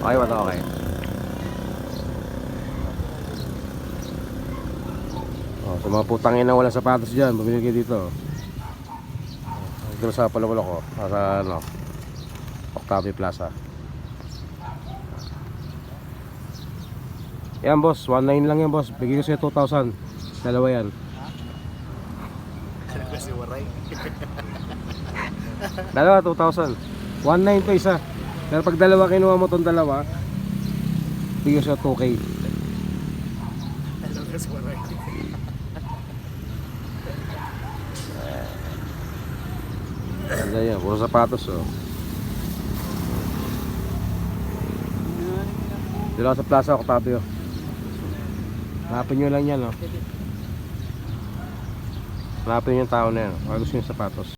Okay ba ito? Okay. Oh, sa mga putangin na walang sapatos dyan, bumili kayo dito. Dito sa Palawalok ko, sa ano, Octavio Plaza. Yan boss, 1.9 lang yan boss. Bigyan ko sa'yo 2,000. Dalawa yan. Kasi waray. Dalawa 2,000. 1.9 to isa. Pero pag dalawa kinuha mo tong dalawa, bigyan ko sa'yo 2K. Kasi waray. Ganda yan, puro sapatos oh. Dito lang sa Plaza Octavio. Hanapin nyo lang yan oh. Hanapin yung tao na yan. Kung gusto yung sapatos.